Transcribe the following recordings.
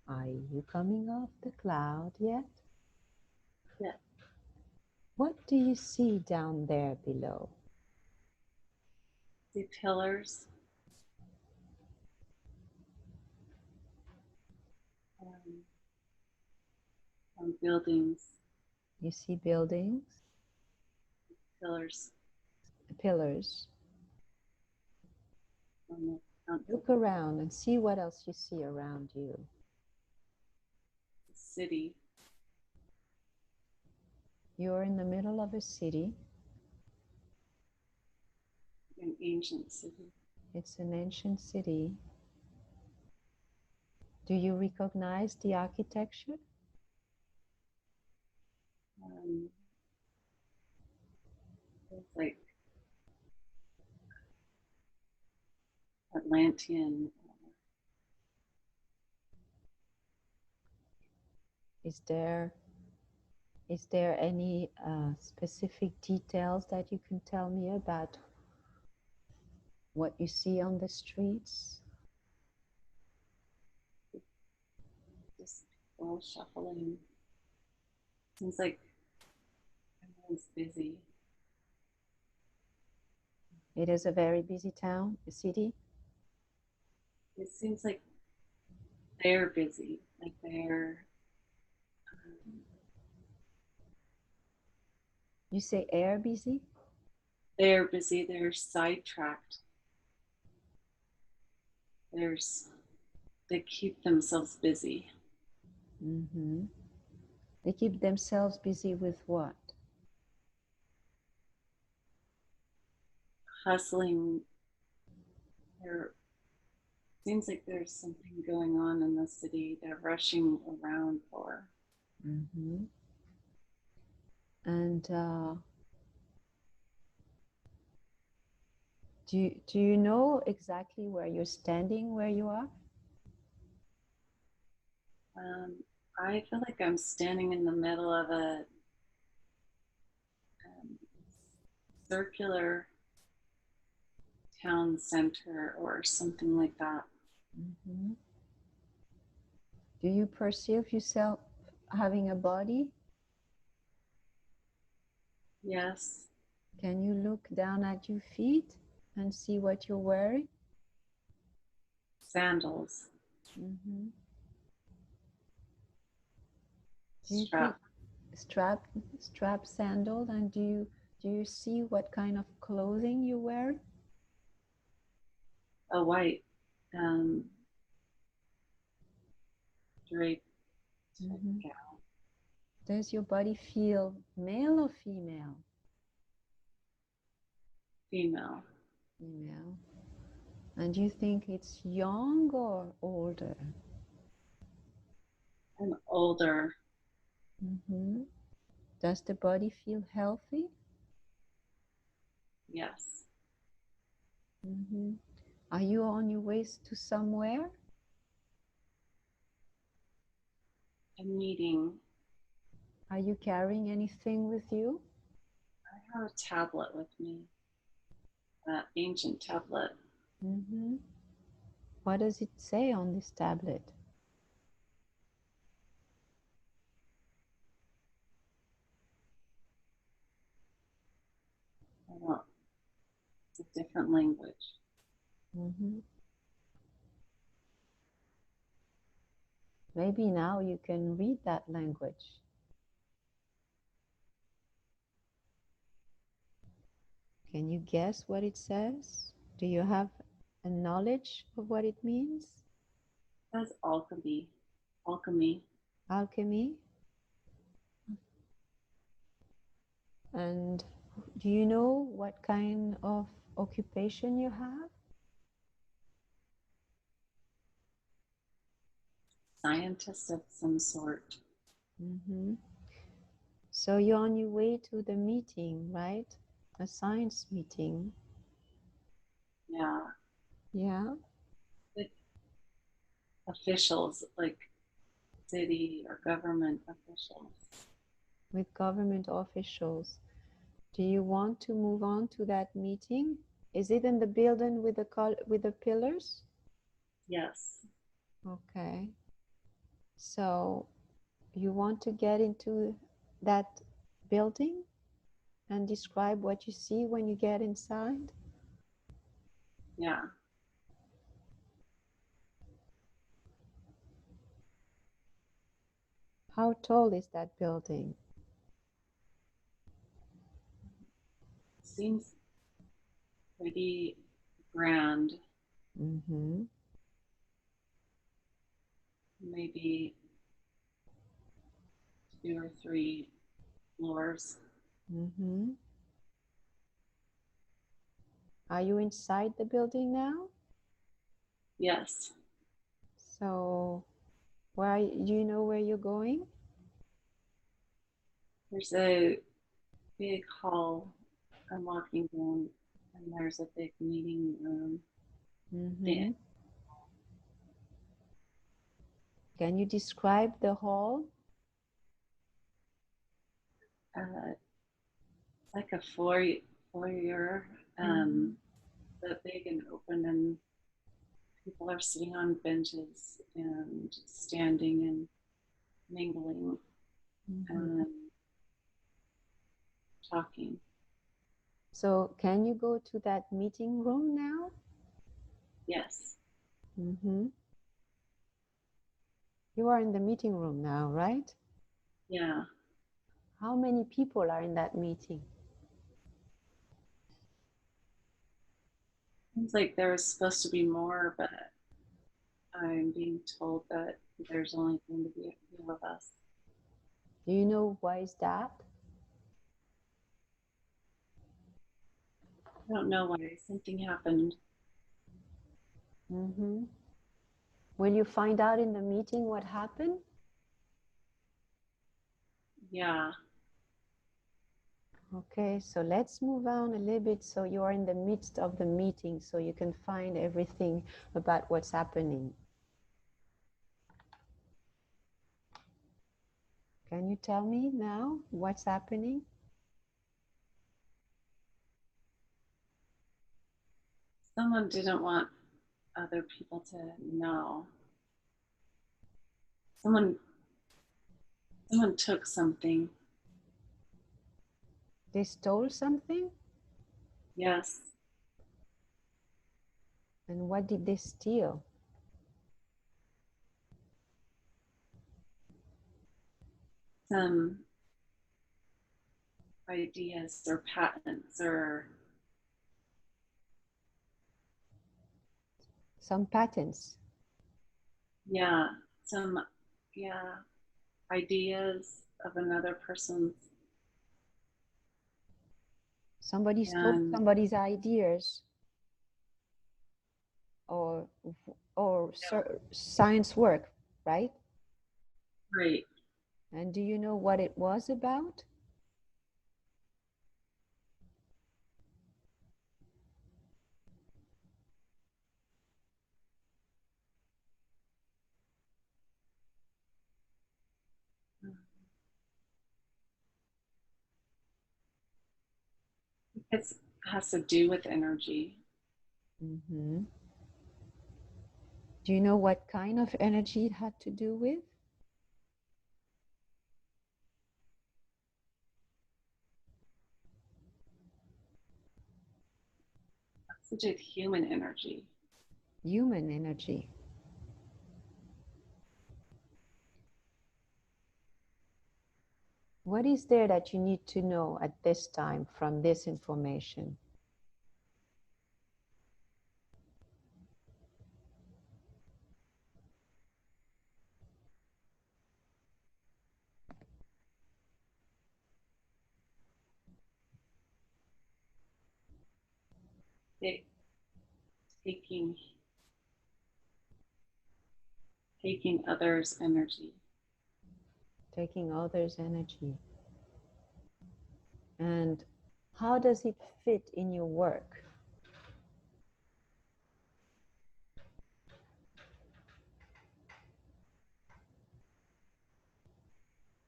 Are you coming off the cloud yet? Yeah. What do you see down there below? See pillars. Buildings. You see buildings, Pillars. pillars. Look The around and see what else you see around you. city. You're in the middle of a city. An ancient city. It's an ancient city. Do you recognize the architecture? It's like Atlantean. Is there any specific details that you can tell me about what you see on the streets? Just people shuffling. Seems like everyone's busy. It is a very busy town, a city. It seems like they're busy. Like they're. You say air busy? They're busy. They're sidetracked. They keep themselves busy. Mm-hmm. They keep themselves busy with what? Hustling. There seems like there's something going on in the city. They're rushing around for. Mm-hmm. And do you know exactly where you're standing, where you are? I feel like I'm standing in the middle of a circular town center or something like that. Mm-hmm. Do you perceive yourself having a body? Yes. Can you look down at your feet and see what you're wearing? Sandals. Mm-hmm. Strap. Strap sandal, and do you see what kind of clothing you wear? A white draped Mm-hmm. gown. Does your body feel male or female? Female. Female. And do you think it's young or older? And older. Mm-hmm. Does the body feel healthy? Yes. Mm-hmm. Are you on your way to somewhere? A meeting. Are you carrying anything with you? I have a tablet with me. An ancient tablet. Mm-hmm. What does it say on this tablet? I don't. It's a different language. Mm-hmm. Maybe now you can read that language. Can you guess what it says? Do you have a knowledge of what it means? It says alchemy. Alchemy. Alchemy? And do you know what kind of occupation you have? Scientist of some sort. Mm-hmm. So you're on your way to the meeting, right? A science meeting. Yeah. Yeah. Like officials, like city or government officials. With government officials. Do you want to move on to that meeting? Is it in the building with the pillars? Yes. Okay. So you want to get into that building and describe what you see when you get inside? Yeah. How tall is that building? Seems pretty grand. Mm-hmm. Maybe 2 or 3 floors. Mm-hmm. Are you inside the building now? Yes. So where do you know where you're going? There's a big hall I'm walking down, and there's a big meeting room. Mm-hmm. Can you describe the hall? Like a foyer, Mm-hmm. but big and open, and people are sitting on benches and standing and mingling Mm-hmm. and talking. So can you go to that meeting room now? Yes. Mm-hmm. You are in the meeting room now, right? Yeah. How many people are in that meeting? Seems like there's supposed to be more, but I'm being told that there's only going to be a few of us. Do you know why is that? I don't know why something happened. Mm-hmm. Will you find out in the meeting what happened? Yeah. Okay, so let's move on a little bit so you are in the midst of the meeting so you can find everything about what's happening. Can you tell me now what's happening? Someone didn't want other people to know. Someone took something. They stole something? Yes. And what did they steal? Some ideas or patents or Some patents. yeah, some yeah, ideas of another person's. Somebody stole And somebody's ideas or yeah, science work, right? right. And do you know what it was about? It has to do with energy. Mm-hmm. Do you know what kind of energy it had to do with? Has to do with human energy. Human energy. What is there that you need to know at this time from this information? It, taking taking others' energy. Taking others' energy. And how does it fit in your work?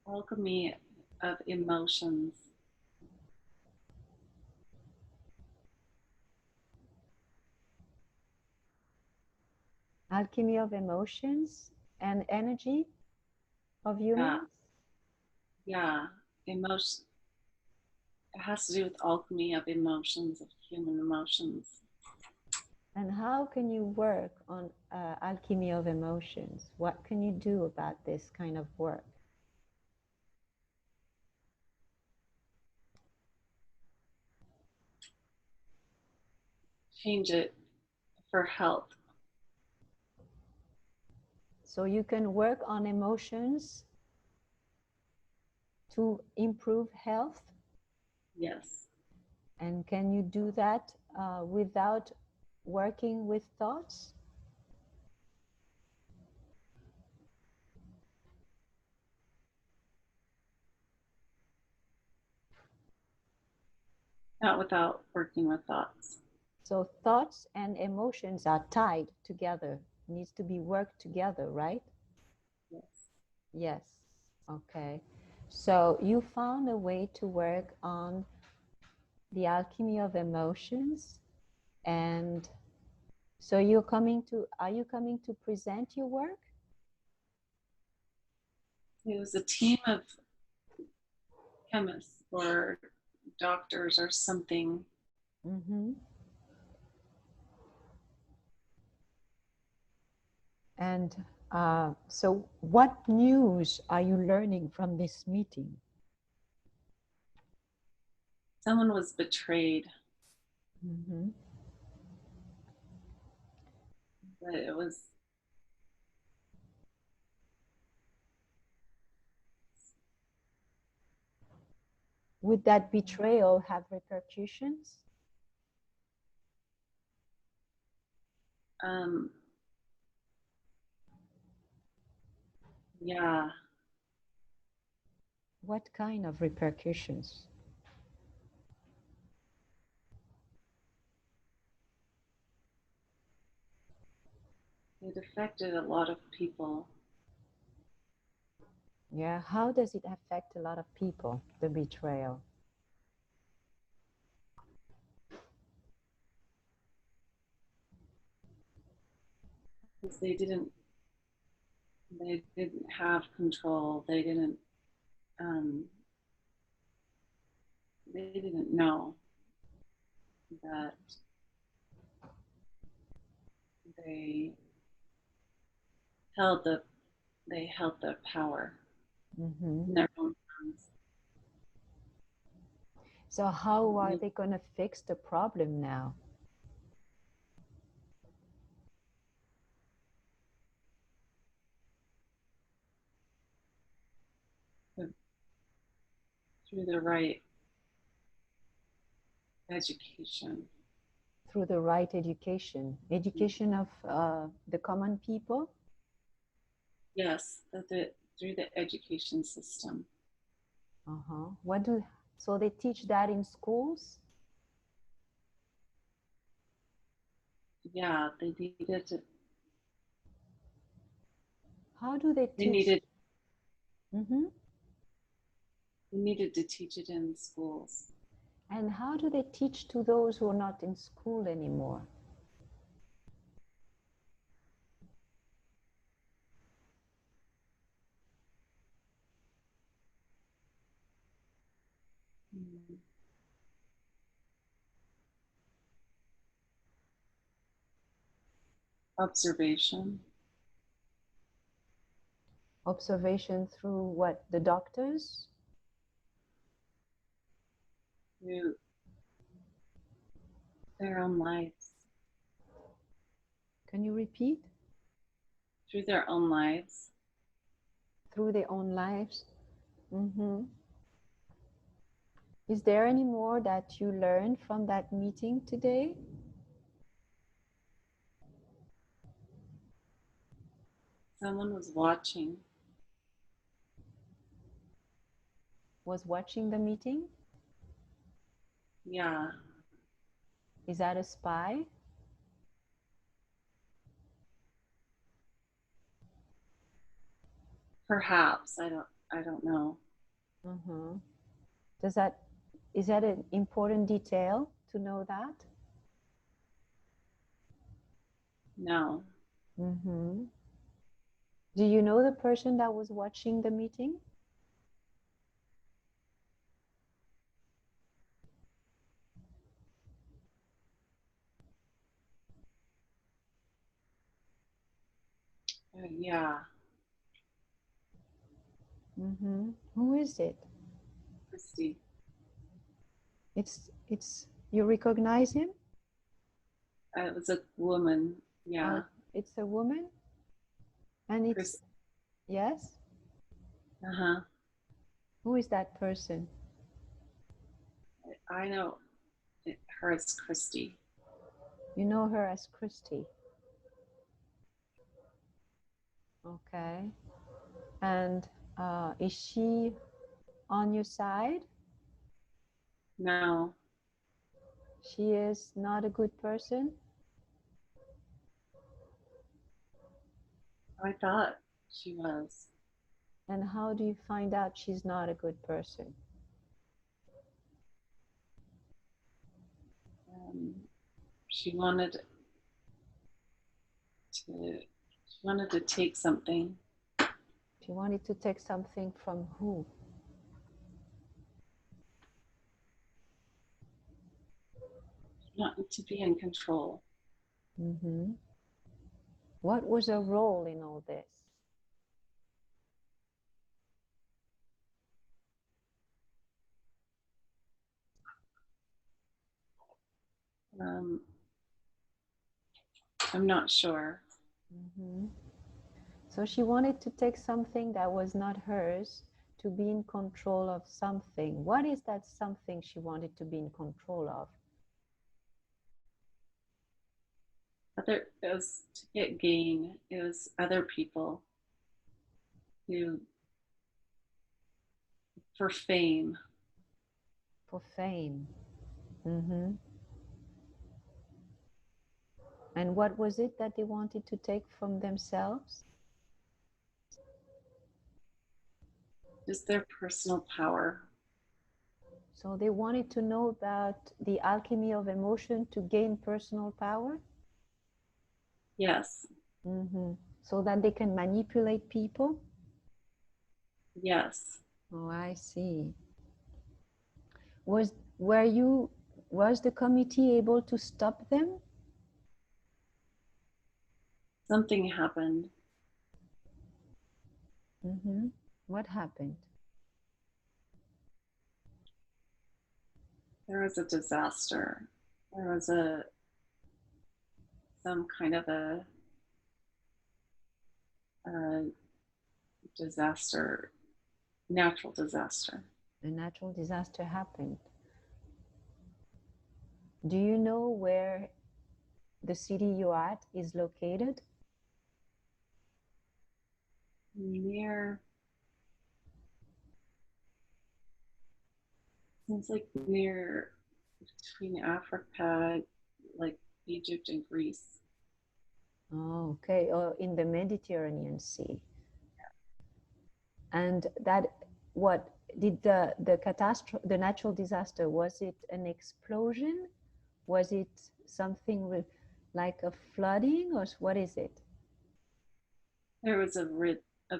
Alchemy of emotions. Alchemy of emotions and energy? of Yeah, humans? yeah. Emotion. It has to do with alchemy of emotions, of human emotions. And how can you work on alchemy of emotions? What can you do about this kind of work? Change it for health. So you can work on emotions to improve health. Yes. And can you do that without working with thoughts? Not without working with thoughts. So thoughts and emotions are tied together, needs to be worked together, right? Yes. Yes. Okay. So you found a way to work on the alchemy of emotions, and so are you coming to present your work? It was a team of chemists or doctors or something. Mm-hmm. And so what news are you learning from this meeting? Someone was betrayed, Mm-hmm. but it was Would that betrayal have repercussions? um, yeah, What kind of repercussions? it affected a lot of people Yeah, how does it affect a lot of people, the betrayal? because they didn't have control. Um, they didn't know that they held the they held the power Mm-hmm. in their own hands. So how are they going to fix the problem now? Through the right education. Through the right education, education of the common people? Yes, through the education system. Uh-huh. So they teach that in schools? Yeah, they needed to, How do they they teach? needed Mm-hmm. they needed to teach it in schools. And how do they teach to those who are not in school anymore? Mm. Observation. Observation through what? The doctors? Through their own lives. Can you repeat? Through their own lives. Through their own lives? Mm-hmm. Is there any more that you learned from that meeting today? Someone was watching. Was watching the meeting? Yeah, Is that a spy? perhaps. I don't know. Mm-hmm. Does that is that an important detail to know that? No. Mm-hmm. Do you know the person that was watching the meeting? Yeah, Who is it? Christy. It's you recognize him? It was a woman. Yeah, It's a woman, and it's Chris. yes. Uh-huh. Who is that person? I know her as Christy. You know her as Christy. Okay. And is she on your side? No, She is not a good person. I thought she was. And how do you find out she's not a good person? Um, she wanted to take something. She wanted to take something from who? Not to be in control. Mm-hmm. What was her role in all this? Um, I'm not sure. Mm-hmm. So she wanted to take something that was not hers to be in control of something. What is that something she wanted to be in control of? It was to get gain. It was other people who for fame. For fame. Mm-hmm. And what was it that they wanted to take from themselves? Just their personal power. So they wanted to know about the alchemy of emotion to gain personal power? Yes. Mm-hmm. So that they can manipulate people? Yes. Oh, I see. Was were you was the committee able to stop them? Something happened. Mm-hmm. What happened? There was a disaster. There was a some kind of a disaster, natural disaster. A natural disaster happened. Do you know where the city you're at is located? Near, seems like near between Africa, like Egypt and Greece. Oh, okay. Or in the Mediterranean Sea. And that, what did the catastrophe, the natural disaster, was it an explosion? Was it something with like a flooding, or what is it? There was a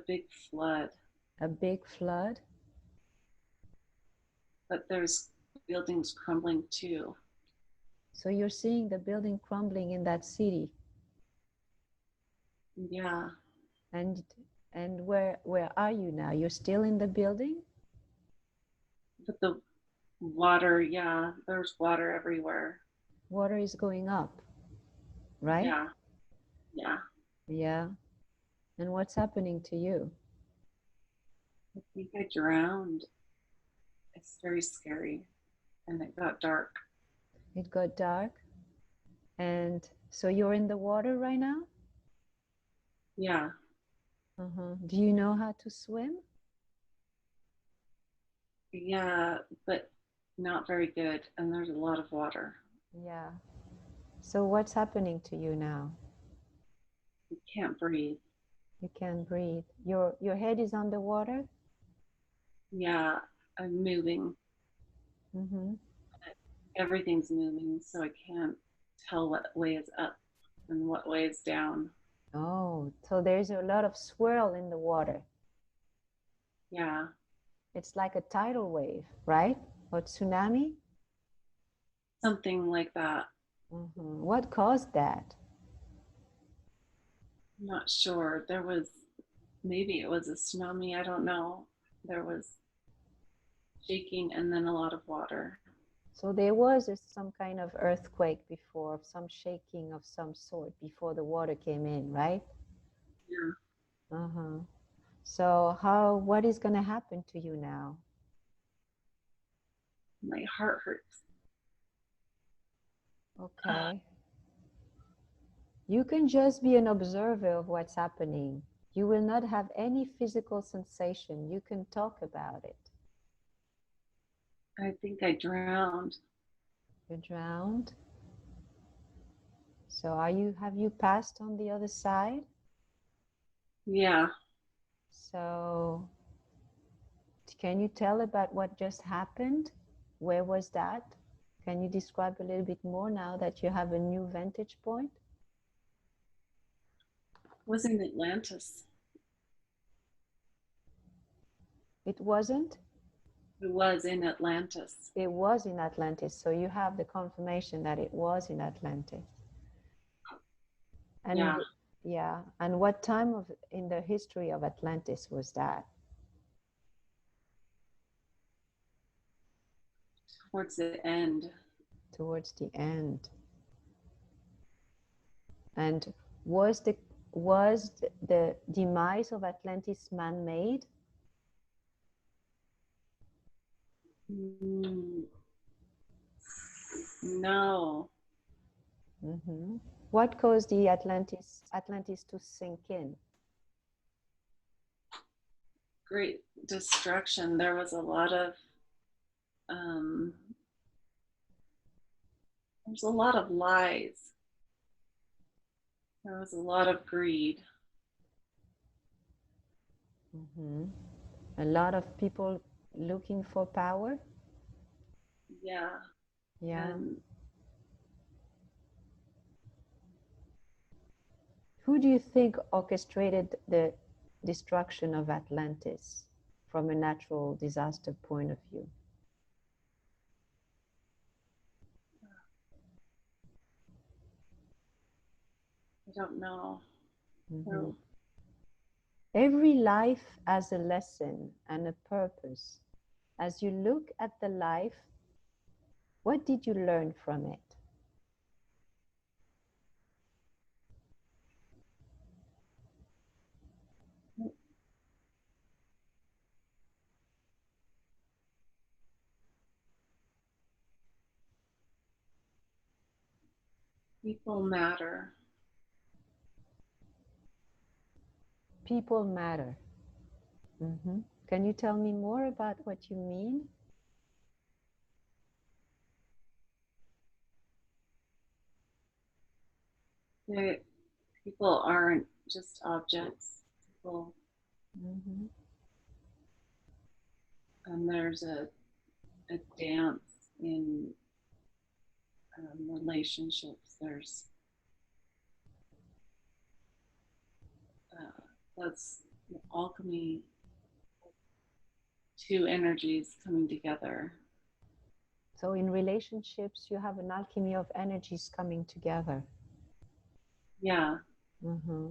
big flood, A big flood? but there's buildings crumbling too. So you're seeing the building crumbling in that city. Yeah, And where are you now? You're still in the building? but the water, yeah, there's water everywhere. Water is going up, right? Yeah, yeah. Yeah. And what's happening to you? I think I drowned. It's very scary. And it got dark. It got dark. And so you're in the water right now? Yeah, Do you know how to swim? yeah, but not very good. And there's a lot of water. Yeah. So what's happening to you now? You can't breathe. You can't breathe. Your head is underwater? Yeah, I'm moving. Mm-hmm. Everything's moving, so I can't tell what way is up and what way is down. Oh, so there's a lot of swirl in the water. Yeah, It's like a tidal wave, right? Or tsunami? something like that. What caused that? I'm not sure. There was, maybe it was a tsunami. I don't know. There was shaking and then a lot of water. So there was some kind of earthquake before, some shaking of some sort before the water came in, right? Yeah, Uh-huh. So what is going to happen to you now? my heart hurts. Okay. You can just be an observer of what's happening. You will not have any physical sensation. You can talk about it. I think I drowned. You're drowned. So have you passed on the other side? Yeah, So can you tell about what just happened? Where was that? Can you describe a little bit more now that you have a new vantage point? was in Atlantis. It wasn't? It was in Atlantis. It was in Atlantis. So you have the confirmation that it was in Atlantis. And Yeah, yeah, and what time of in the history of Atlantis was that? towards the end. Towards the end. And was the the demise of Atlantis man-made? Mm, no, What caused the Atlantis to sink in? great destruction. There was a lot of um, there's a lot of lies. There was a lot of greed. A lot of people looking for power. Yeah, Yeah. and Who do you think orchestrated the destruction of Atlantis from a natural disaster point of view? I don't know. Mm-hmm. So Every life has a lesson and a purpose. As you look at the life, what did you learn from it? people matter. People matter. Can you tell me more about what you mean? They, people aren't just objects. People, Mm-hmm. and there's a dance in relationships. There's that's alchemy, two energies coming together. So in relationships, you have an alchemy of energies coming together. Yeah, Mm-hmm.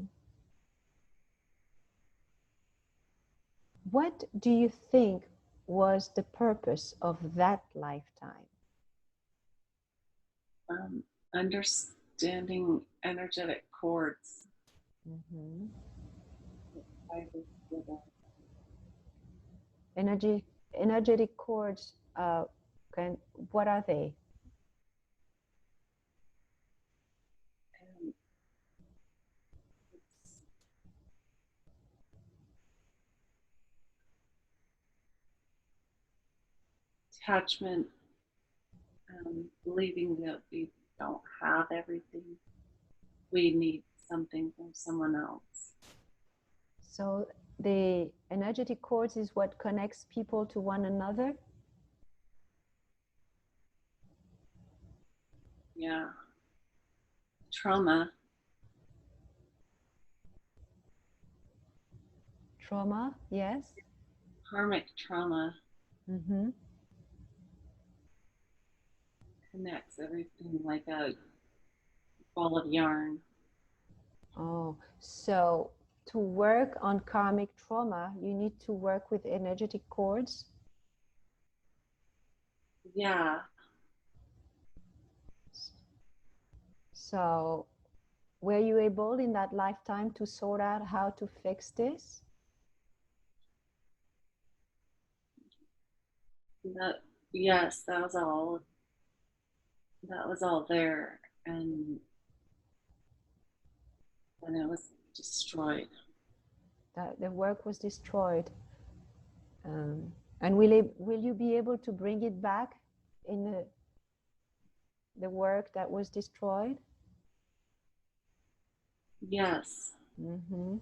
What do you think was the purpose of that lifetime? understanding energetic chords. Mm-hmm. Fibers together. Energy, energetic cords. Can what are they? And attachment, believing that we don't have everything. We need something from someone else. So the energetic cords is what connects people to one another. Yeah. Trauma. Trauma, yes. Karmic trauma Mm-hmm. connects everything like a ball of yarn. Oh, so to work on karmic trauma, you need to work with energetic cords. Yeah. So were you able in that lifetime to sort out how to fix this? That yes, that was all there, and then it was destroyed. That the work was destroyed. And will you be able to bring it back in the work that was destroyed? Yes. Mm-hmm.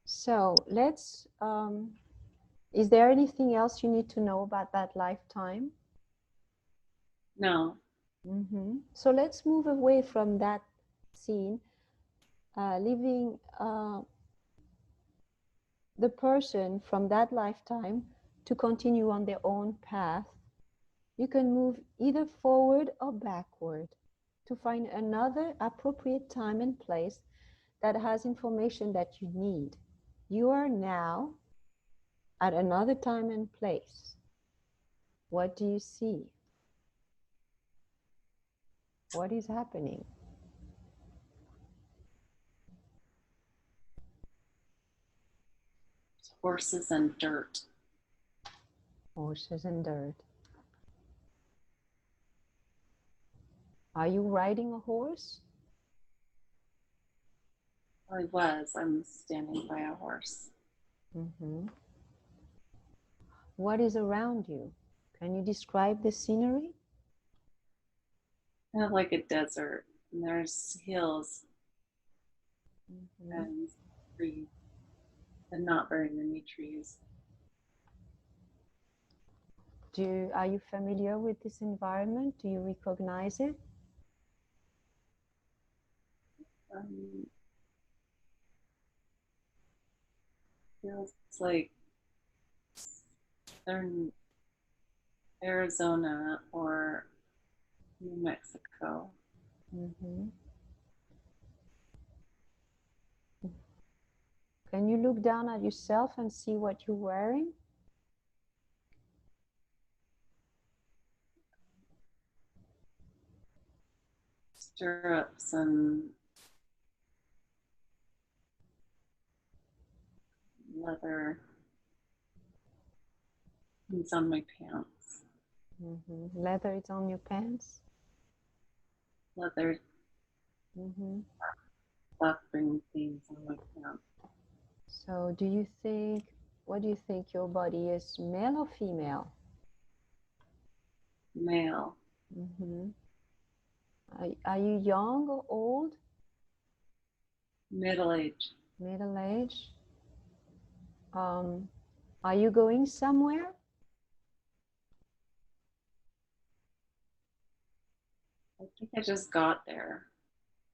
So let's, is there anything else you need to know about that lifetime? No. Mm-hmm. So let's move away from that scene, leaving the person from that lifetime to continue on their own path. You can move either forward or backward to find another appropriate time and place that has information that you need. You are now at another time and place. What do you see? What is happening? Horses and dirt. Horses and dirt. Are you riding a horse? I'm standing by a horse. Mm-hmm. What is around you? Can you describe the scenery? Kind of like a desert. And there's hills Mm-hmm. and trees, and not very many trees. Are you familiar with this environment? Do you recognize it? Um, Feels like southern Arizona or New Mexico. Mm-hmm. Can you look down at yourself and see what you're wearing? Stirrups and leather things on my pants. Mm-hmm. Leather is on your pants. Leather Mm-hmm. buckling things on my pants. So what do you think your body is, male or female? Male. Mm-hmm. Are you young or old? Middle age. Middle age? Are you going somewhere? I think I just got there.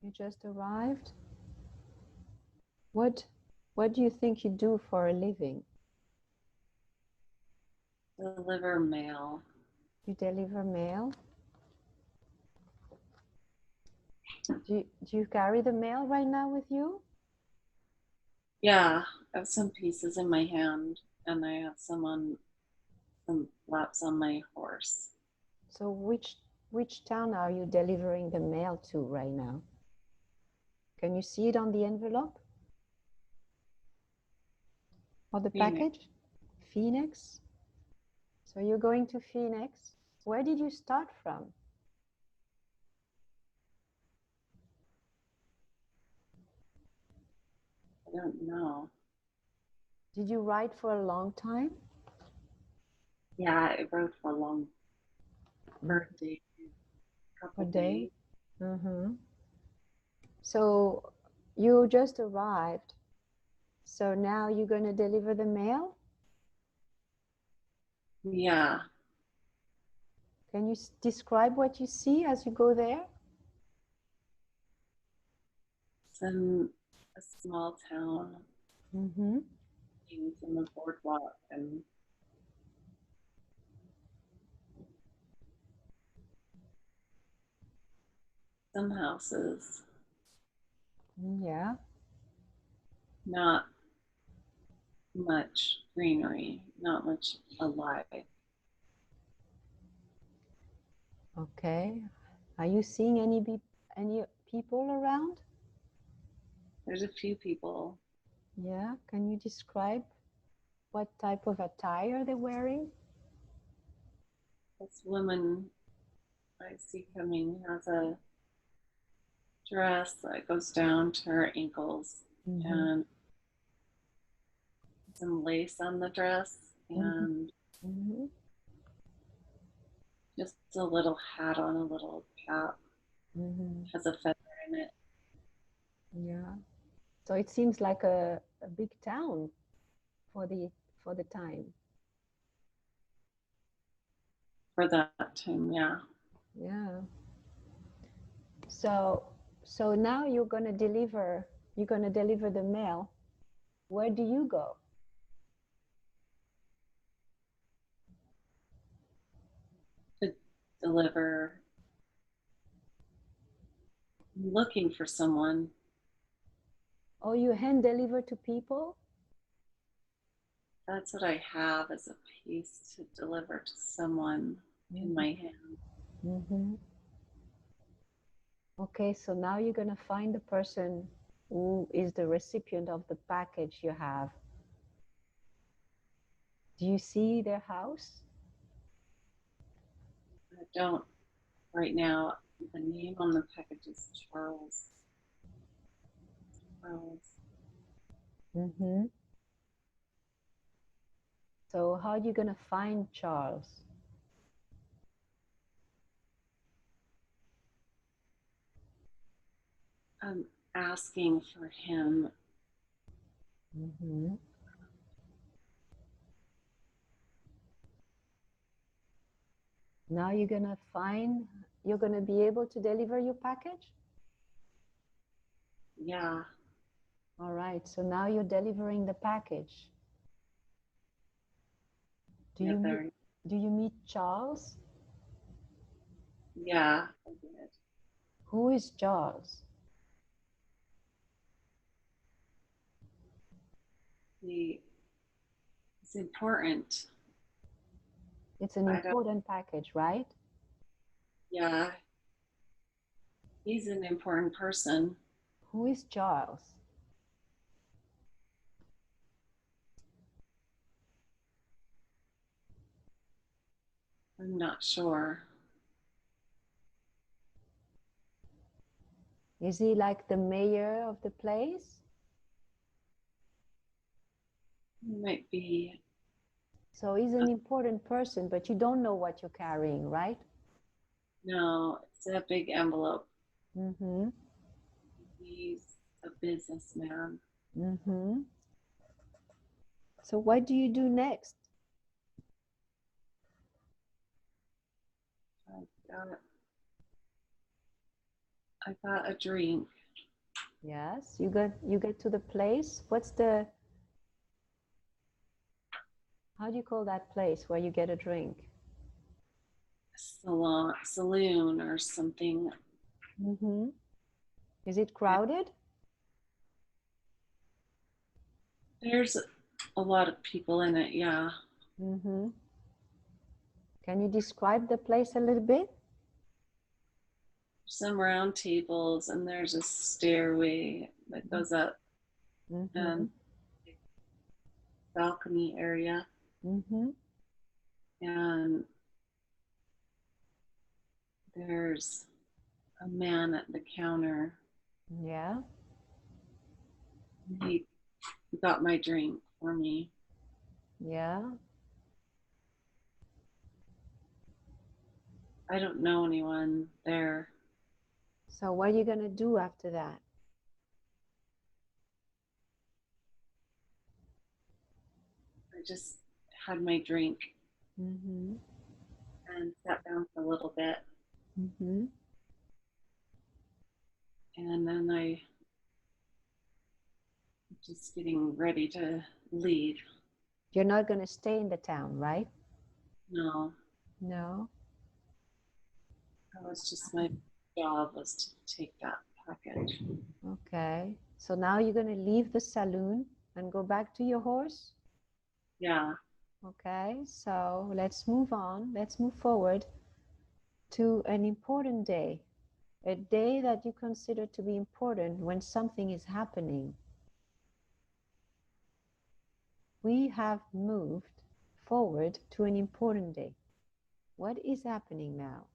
You just arrived? What do you think you do for a living? Deliver mail. You deliver mail? Do you carry the mail right now with you? Yeah, I have some pieces in my hand, and I have some flaps on my horse. So which town are you delivering the mail to right now? Can you see it on the envelope? Or the Phoenix. package? Phoenix? So you're going to Phoenix. Where did you start from? I don't know. Did you ride for a long time? Yeah, I rode for a long birthday, A couple day? days. Mm-hmm. So you just arrived. So now you're going to deliver the mail? Yeah, Can you describe what you see as you go there? some a small town Mm-hmm. from the boardwalk and some houses, Yeah. not much greenery, not much alive. Okay. Are you seeing any people around? There's a few people. Yeah. Can you describe what type of attire they're wearing? This woman I see coming has a dress that goes down to her ankles Mm-hmm. and some lace on the dress Mm-hmm. and Mm-hmm. just a little hat on, a little cap, Mm-hmm. has a feather in it. Yeah. So it seems like a big town for the time. For that time, yeah. Yeah. So so now you're gonna deliver the mail. Where do you go? To deliver, I'm looking for someone. Oh, you hand deliver to people? That's what I have as a piece to deliver to someone in my hand. Mm-hmm. Okay, so now you're gonna find the person who is the recipient of the package you have. Do you see their house? I don't right now. The name on the package is Charles. Charles. Mm-hmm. So how are you gonna find Charles? I'm asking for him. Mm-hmm. Now you're gonna be able to deliver your package? Yeah, All right, so now you're delivering the package. Do yeah, you meet there. do you meet Charles? Yeah, I did. Who is Charles? He is important. It's an I don't. important package, right? Yeah, he's an important person. Who is Charles? I'm not sure. Is he like the mayor of the place? He might be. So he's an important person, but you don't know what you're carrying, right? No, it's a big envelope. Mm-hmm. He's a businessman. Mm-hmm. So what do you do next? I got. I got a drink. Yes, you get to the place. How do you call that place where you get a drink? Saloon or something. Mm-hmm. Is it crowded? There's a lot of people in it. Yeah, Mm-hmm. Can you describe the place a little bit? some round tables, and there's a stairway that goes up Mm-hmm. and balcony area, Mm-hmm. and there's a man at the counter. Yeah. He got my drink for me. Yeah. I don't know anyone there. So what are you gonna do after that? I just had my drink Mm-hmm. and sat down for a little bit, Mm-hmm. and then I just getting ready to leave. You're not going to stay in the town, right? No, No. that was just my job was to take that package. Okay. So now you're going to leave the saloon and go back to your horse? Yeah. Okay. So let's move on. Let's move forward to an important day. A day that you consider to be important when something is happening. We have moved forward to an important day. What is happening now?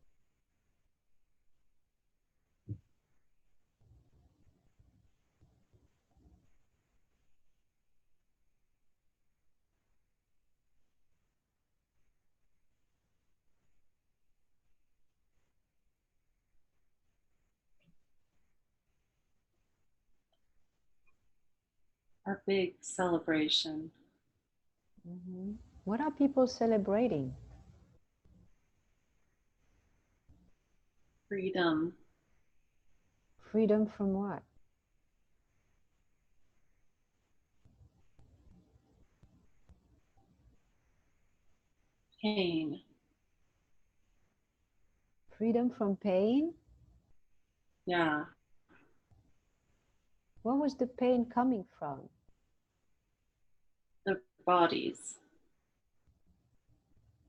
Our big celebration. Mm-hmm. What are people celebrating? Freedom. Freedom from what? Pain. Freedom from pain? Yeah. Where was the pain coming from? Their bodies.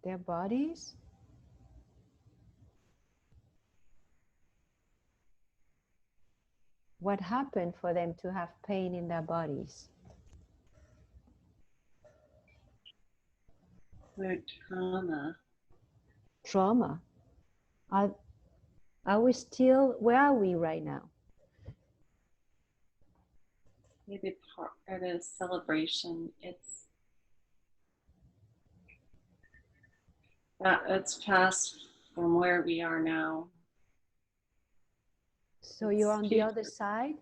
Their bodies? What happened for them to have pain in their bodies? Their trauma. Trauma. Are, are we still, where are we right now? Maybe part of a celebration. It's past from where we are now. So It's you're on the future. other side?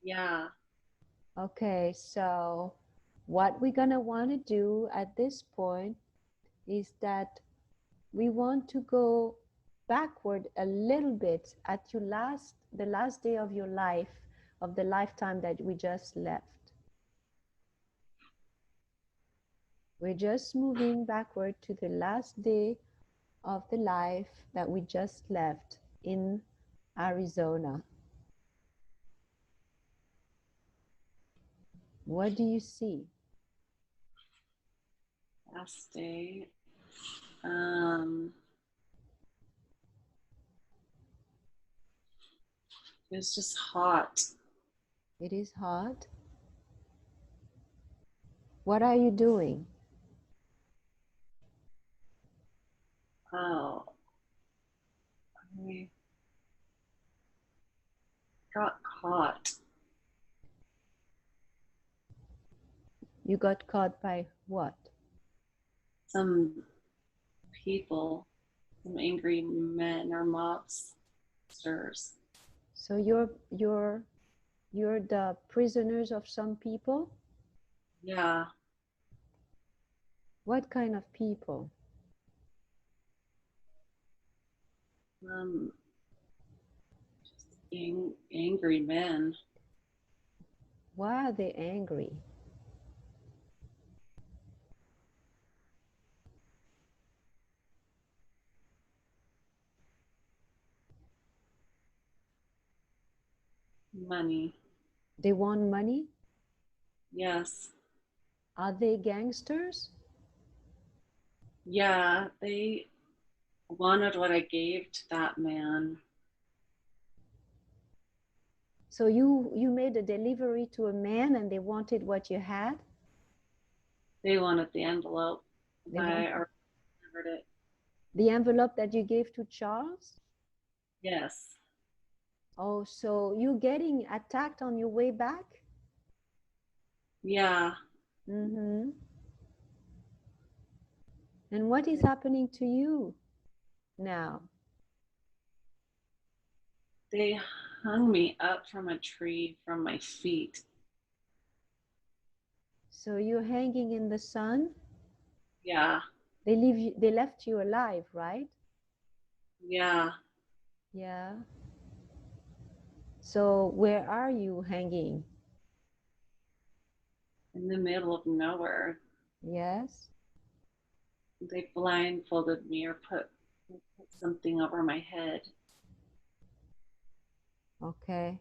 Yeah. Okay, so what we're gonna want to do at this point is that we want to go backward a little bit at the last day of your life, of the lifetime that we just left. We're just moving backward to the last day of the life that we just left in Arizona. What do you see? Last day. It was just hot. It is hot. What are you doing? Oh, I got caught. You got caught by what? Some people, some angry men or mobsters. So you're the prisoners of some people? Yeah. What kind of people? Um, angry men. Why are they angry? Money. They want money? Yes. Are they gangsters? Yeah, they wanted what I gave to that man. So you made a delivery to a man and they wanted what you had? They wanted the envelope. They I want already delivered it. the envelope that you gave to Charles? Yes. Oh, so you getting attacked on your way back? Yeah. Mm-hmm. And what is happening to you now? They hung me up from a tree from my feet. So you're hanging in the sun? Yeah. They left you alive, right? Yeah. Yeah. So where are you hanging? in the middle of nowhere. Yes. They blindfolded me or put something over my head Okay.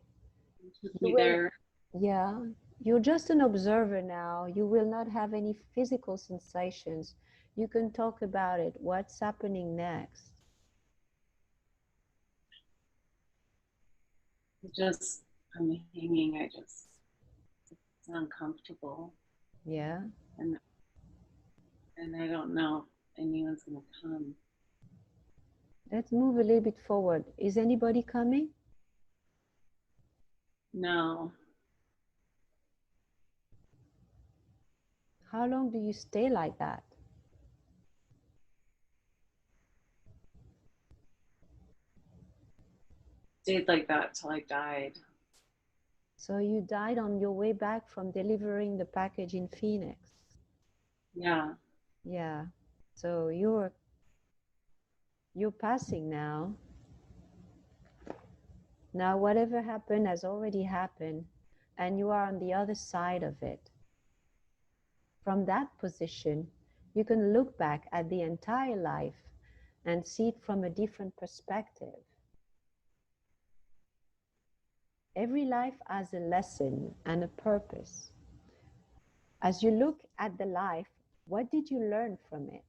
and took You me will, there. yeah. You're just an observer now. You will not have any physical sensations. You can talk about it. What's happening next? Just, I'm hanging. It's uncomfortable. Yeah. And, and I don't know if anyone's going to come. Let's move a little bit forward. Is anybody coming? No, How long do you stay like that? stayed like that till I died. So you died on your way back from delivering the package in Phoenix. Yeah, Yeah. So you're passing now. Now whatever happened has already happened and you are on the other side of it. From that position, you can look back at the entire life and see it from a different perspective. Every life has a lesson and a purpose. As you look at the life, what did you learn from it?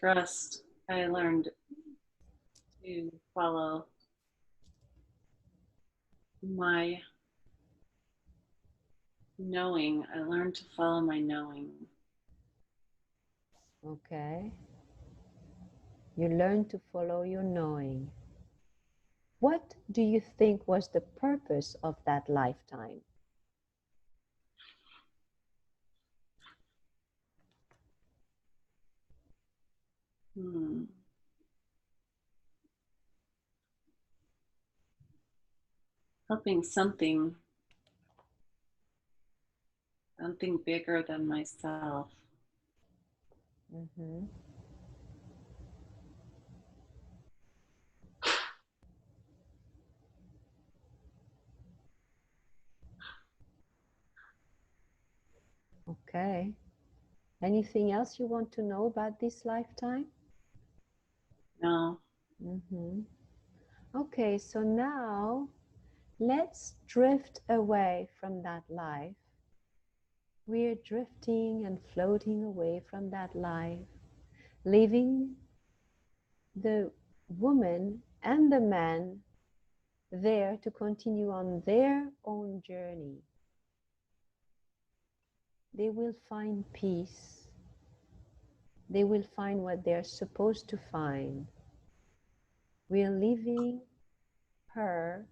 trust. I learned to follow my knowing. I learned to follow my knowing. Okay. You learn to follow your knowing. What do you think was the purpose of that lifetime? Hmm. Helping something bigger than myself. Mm-hmm. Okay. Anything else you want to know about this lifetime? No, Mm-hmm. Okay, so now let's drift away from that life. We're drifting and floating away from that life, leaving the woman and the man there to continue on their own journey. They will find peace. They will find what they're supposed to find. We're leaving her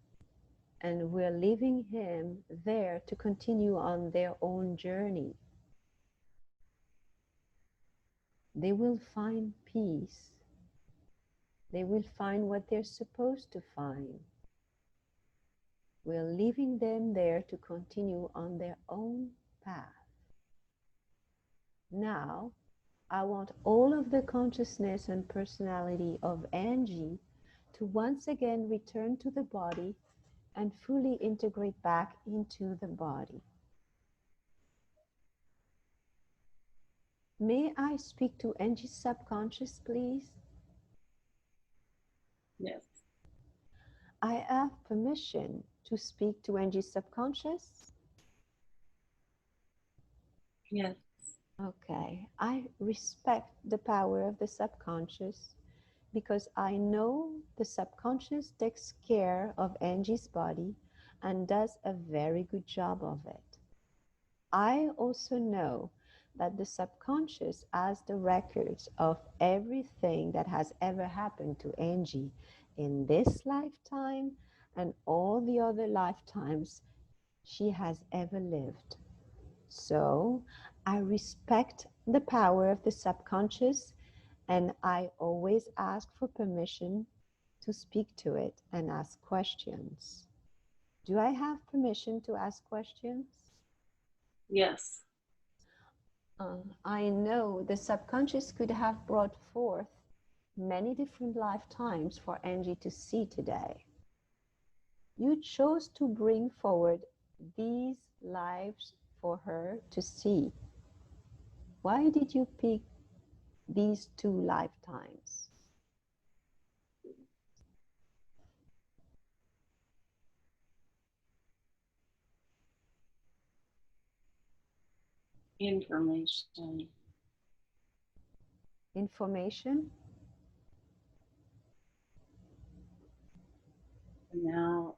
and we're leaving him there to continue on their own journey. They will find peace. They will find what they're supposed to find. We're leaving them there to continue on their own path. Now, I want all of the consciousness and personality of Angie to once again return to the body and fully integrate back into the body. May I speak to Angie's subconscious, please? yes, I have permission to speak to Angie's subconscious. yes, Okay, I respect the power of the subconscious because I know the subconscious takes care of Angie's body and does a very good job of it. I also know that the subconscious has the records of everything that has ever happened to Angie in this lifetime and all the other lifetimes she has ever lived. So I respect the power of the subconscious and I always ask for permission to speak to it and ask questions. Do I have permission to ask questions? yes, I know the subconscious could have brought forth many different lifetimes for Angie to see today. You chose to bring forward these lives for her to see? Why did you pick these two lifetimes? Information. Information? And now,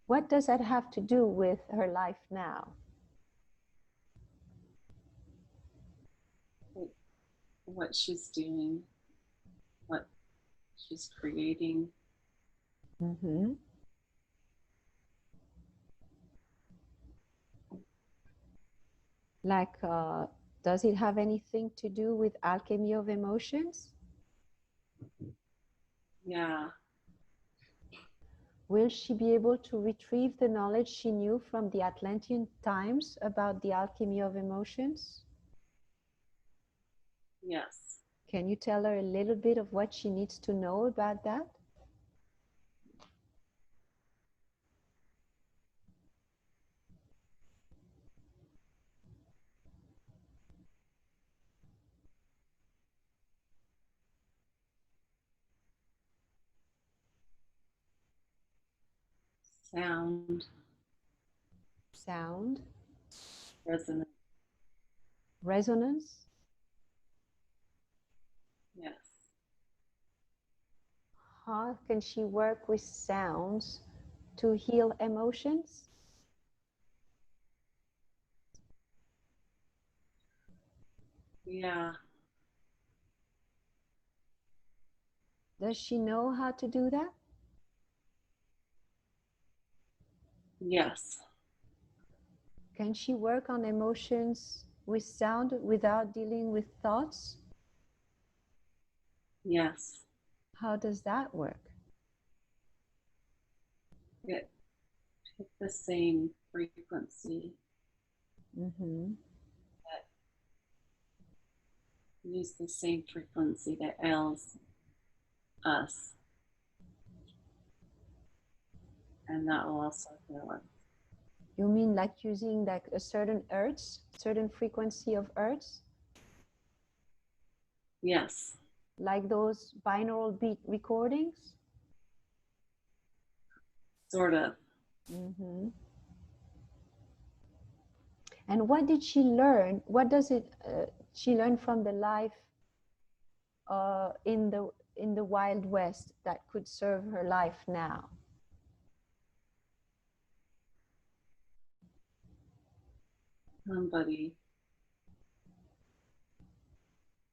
What does that have to do with her life now? what she's doing, what she's creating. Mm-hmm. Like, does it have anything to do with alchemy of emotions? Yeah. Will she be able to retrieve the knowledge she knew from the Atlantean times about the alchemy of emotions? Yes. Can you tell her a little bit of what she needs to know about that? Sound. Sound, Resonance. resonance. Yes. How can she work with sounds to heal emotions? Yeah. Does she know how to do that? Yes. Can she work on emotions with sound without dealing with thoughts? Yes. How does that work? It hit the same frequency. Mm-hmm. Use the same frequency that ails us, and that will also heal us. You mean like using like a certain hertz, certain frequency of hertz, Yes. like those binaural beat recordings? Sort of. Mm-hmm. And what did she learn? What does it she learn from the life in the Wild West that could serve her life now? Somebody.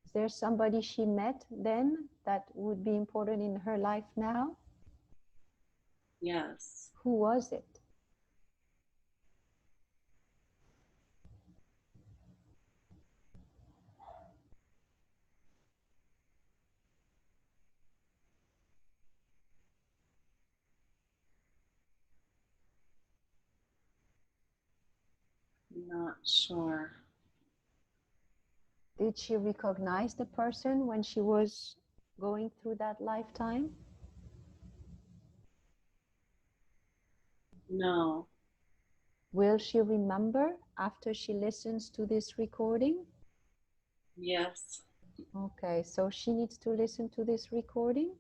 Is there somebody she met then that would be important in her life now? Yes. Who was it? Not sure. Did she recognize the person when she was going through that lifetime? No. Will she remember after she listens to this recording? Yes. Okay, so she needs to listen to this recording.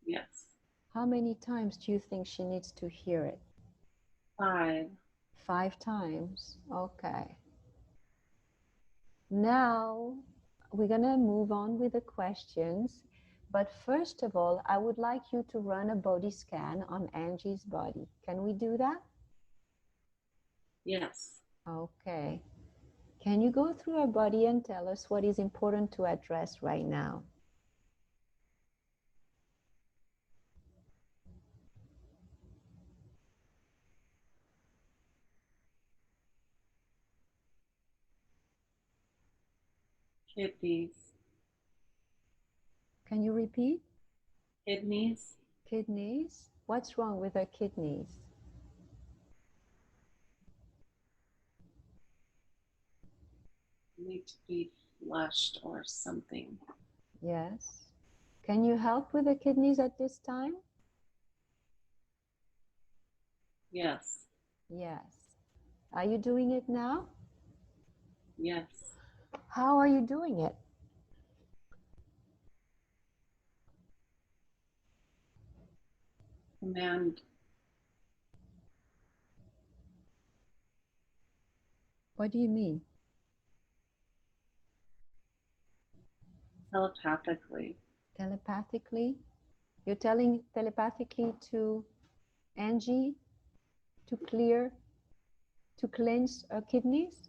Yes. How many times do you think she needs to hear it? 5. 5 times. Okay. Now we're going to move on with the questions. But first of all, I would like you to run a body scan on Angie's body. Can we do that? Yes. Okay. Can you go through her body and tell us what is important to address right now? Kidneys. Can you repeat? Kidneys. Kidneys? What's wrong with her kidneys? Need to be flushed or something. Yes. Can you help with the kidneys at this time? Yes. Yes. Are you doing it now? Yes. How are you doing it? Command. What do you mean? Telepathically. Telepathically? You're telling telepathically to Angie to clear, to cleanse her kidneys?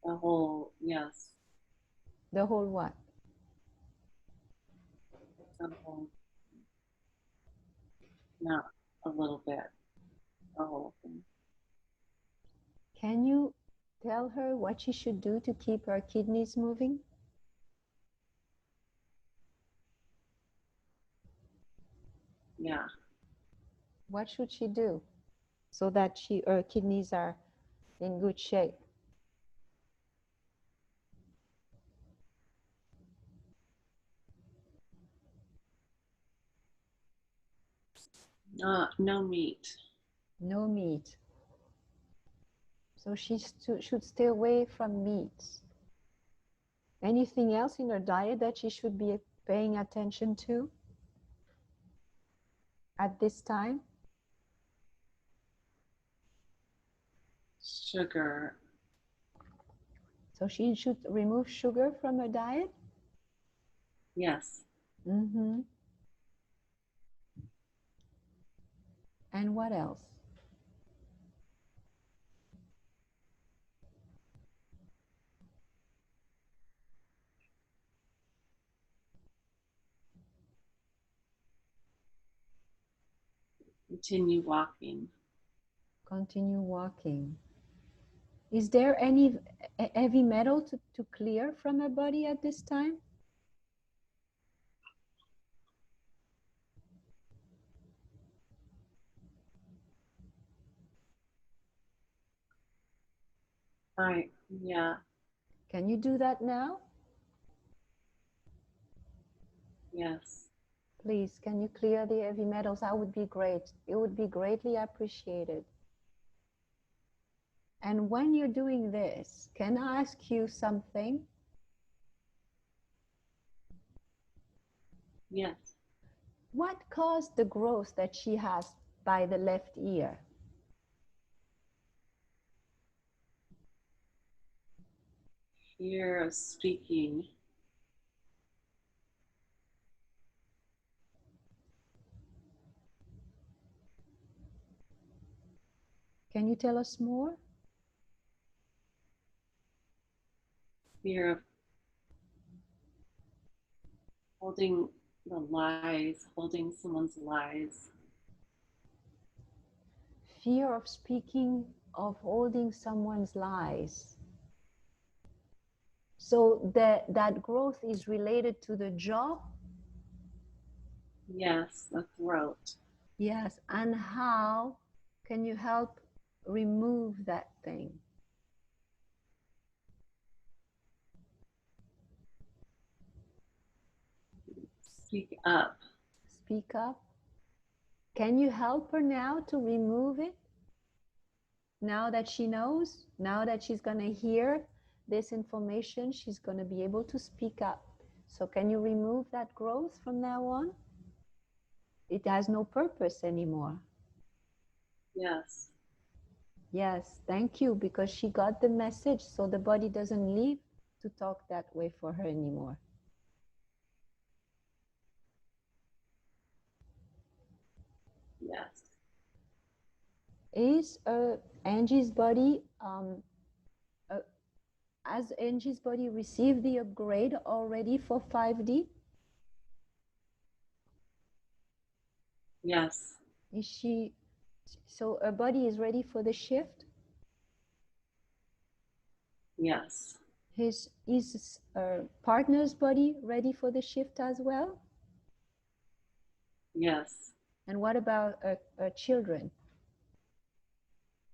The whole, yes. The whole what? The whole, not a little bit. The whole thing. Can you tell her what she should do to keep her kidneys moving? Yeah. What should she do so that her kidneys are in good shape? No meat. No meat. So she should stay away from meats. Anything else in her diet that she should be paying attention to at this time? Sugar. So she should remove sugar from her diet? Yes. Mm-hmm. And what else? Continue walking. Continue walking. Is there any heavy metal to clear from her body at this time? Right. Yeah. Can you do that now? Yes. Please, can you clear the heavy metals? That would be great. It would be greatly appreciated. And when you're doing this, can I ask you something? Yes. What caused the growth that she has by the left ear? Fear of speaking. Can you tell us more? Fear of holding the lies, holding someone's lies. Fear of speaking, of holding someone's lies. So that growth is related to the jaw? Yes, the throat. Yes. And how can you help remove that thing? Speak up. Speak up. Can you help her now to remove it? Now that she knows, now that she's going to hear this information, she's going to be able to speak up. So can you remove that growth from now on? It has no purpose anymore. Yes. Yes, thank you, because she got the message, so the body doesn't need to talk that way for her anymore. Yes. Is Angie's body, uh, has Angie's body received the upgrade already for 5D? Yes. Is she, so her body is ready for the shift? Yes. Is her partner's body ready for the shift as well? Yes. And what about her children?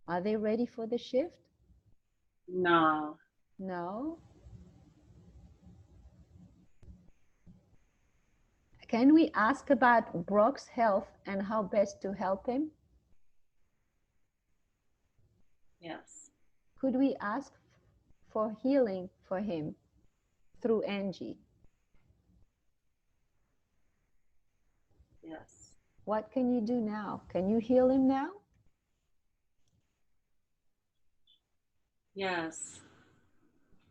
Are they ready for the shift? No. No. Can we ask about Brock's health and how best to help him? Could we ask for healing for him through Angie? Yes. What can you do now? Can you heal him now? Yes.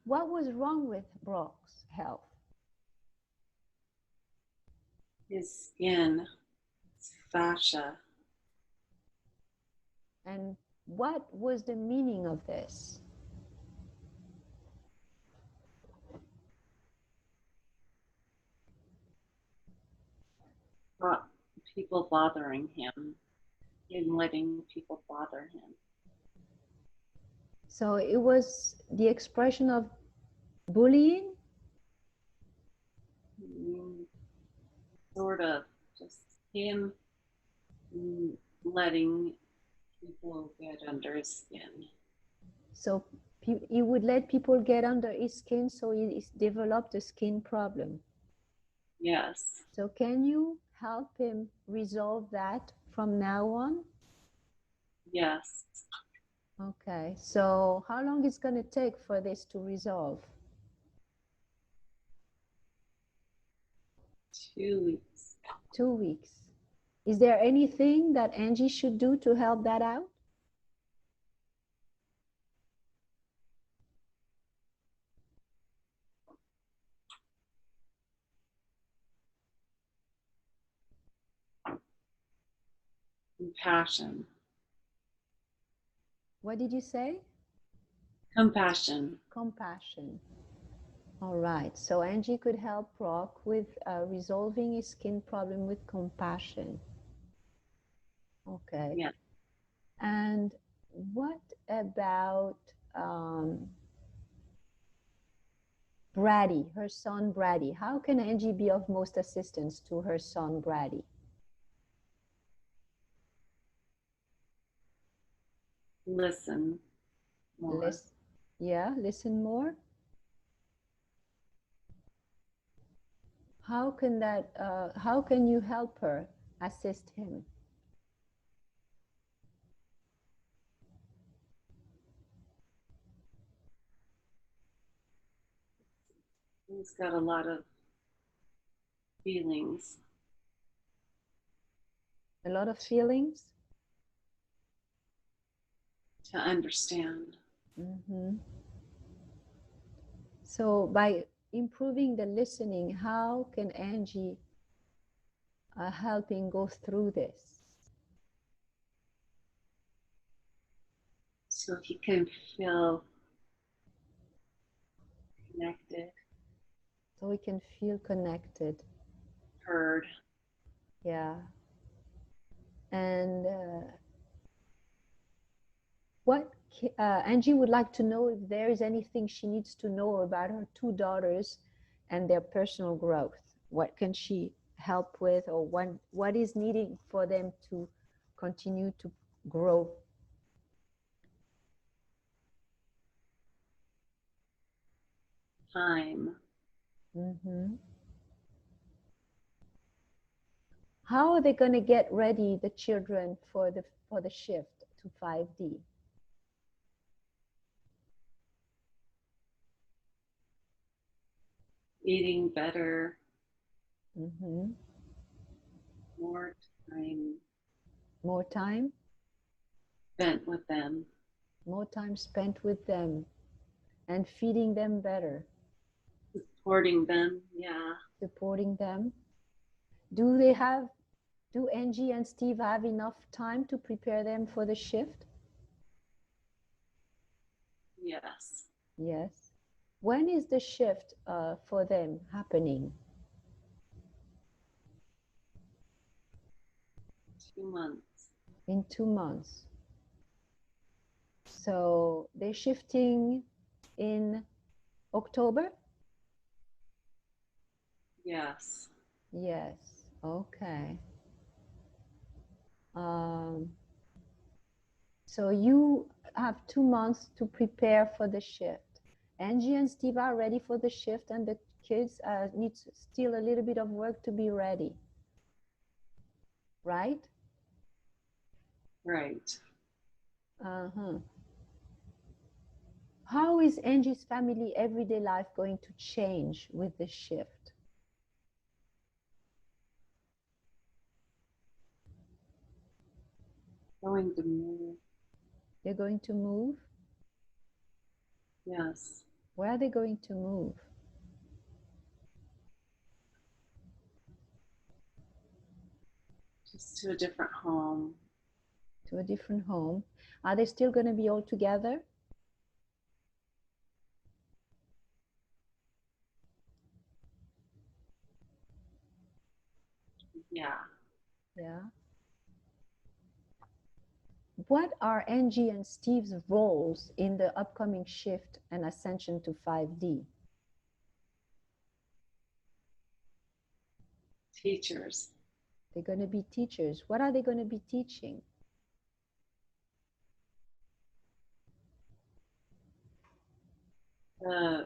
What was wrong with Brock's health? His skin, his fascia. And what was the meaning of this? People bothering him and letting people bother him. So it was the expression of bullying? Sort of just him letting people get under his skin. So he would let people get under his skin, so he developed a skin problem. Yes. So can you help him resolve that from now on? Yes. Okay, so how long is going to take for this to resolve? 2 weeks. 2 weeks. Is there anything that Angie should do to help that out? Compassion. What did you say? Compassion. Compassion. All right, so Angie could help Brock with resolving his skin problem with compassion. Okay. Yeah. And what about Brady, her son Brady? How can Angie be of most assistance to her son Brady? Listen more. Listen more. How can that? How can you help her assist him? He's got a lot of feelings. A lot of feelings. To understand. Mm-hmm. So by improving the listening, how can Angie help him go through this? So he can feel connected. So we can feel connected. Heard. Yeah. And what Angie would like to know if there is anything she needs to know about her two daughters and their personal growth. What can she help with, or what is needing for them to continue to grow? Time. Mm-hmm. How are they going to get ready, the children, for the shift to 5D? Eating better. Mm-hmm. More time. More time? Spent with them. More time spent with them and feeding them better. Supporting them. Yeah. Supporting them. Do Angie and Steve have enough time to prepare them for the shift? Yes. Yes. When is the shift for them happening? 2 months. In 2 months. So they're shifting in October? Yes. Yes. Okay. Um, so you have 2 months to prepare for the shift. Angie and Steve are ready for the shift, and the kids need still a little bit of work to be ready. Right? Right. Uh-huh. How is Angie's family everyday life going to change with this shift? Going to move. They're going to move? Yes. Where are they going to move? Just to a different home. To a different home. Are they still going to be all together? Yeah. Yeah. What are Angie and Steve's roles in the upcoming shift and ascension to 5D? Teachers. They're going to be teachers. What are they going to be teaching? Uh,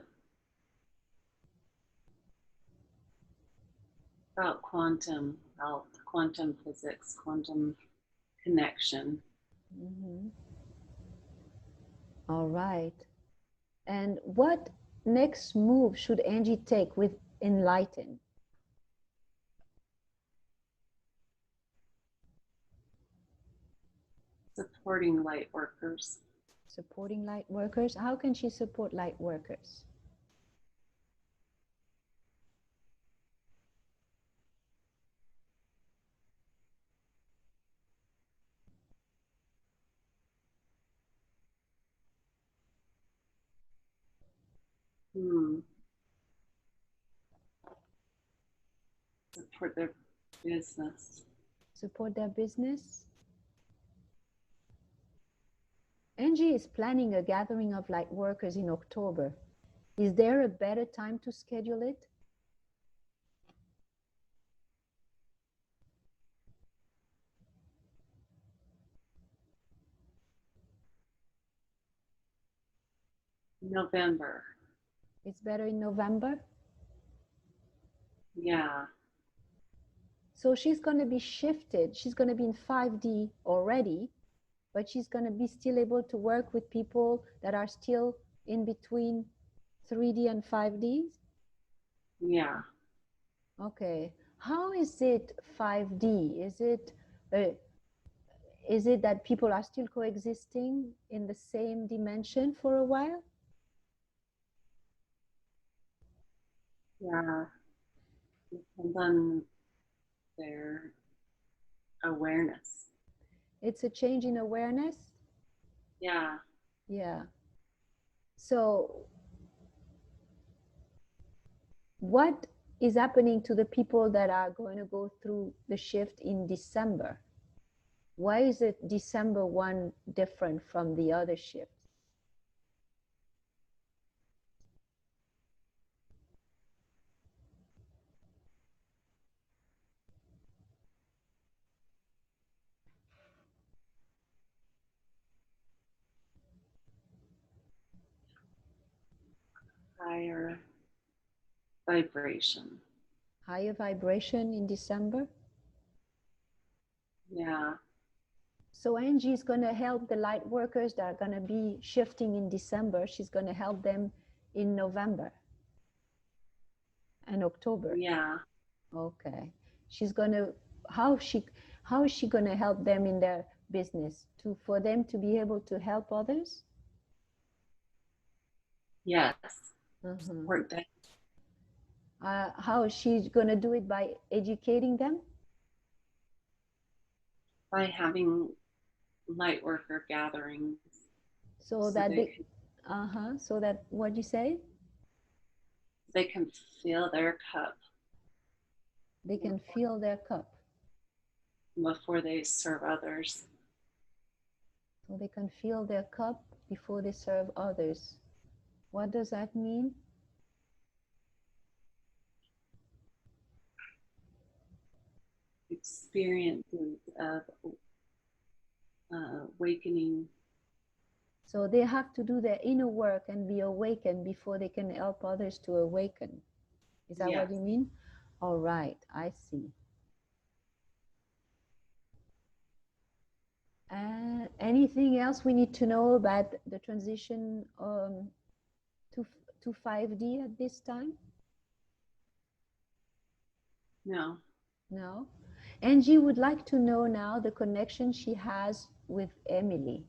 about quantum health, quantum physics, quantum connection. Mm-hmm. All right. And what next move should Angie take with Enlighten? Supporting light workers. Supporting light workers? How can she support light workers? Hmm. Support their business. Support their business? Angie is planning a gathering of light workers in October. Is there a better time to schedule it? November. It's better in November? Yeah. So she's going to be shifted. She's going to be in 5D already, but she's going to be still able to work with people that are still in between 3D and 5Ds? Yeah. Okay. How is it 5D? Uh, is it that people are still coexisting in the same dimension for a while? Yeah. Depends on their awareness. It's a change in awareness? Yeah. Yeah. So what is happening to the people that are going to go through the shift in December? Why is it December 1 different from the other shifts? Higher vibration. Higher vibration in December? Yeah. So Angie is going to help the light workers that are going to be shifting in December. She's going to help them in November and October. Yeah. Okay. She's going to, how she how is she going to help them in their business to for them to be able to help others? Yes. Uh-huh. Support them How is she going to do it? By educating them? by having light worker gatherings So so that they, uh-huh, so that, what you say? they can fill their cup They can fill their cup. before they serve others. So they can fill their cup before they serve others. What does that mean? Experiences of awakening. So they have to do their inner work and be awakened before they can help others to awaken. Is that Yes. what you mean? All right, I see. Anything else we need to know about the transition to, to 5D at this time? No. No? Angie would like to know now the connection she has with Emily.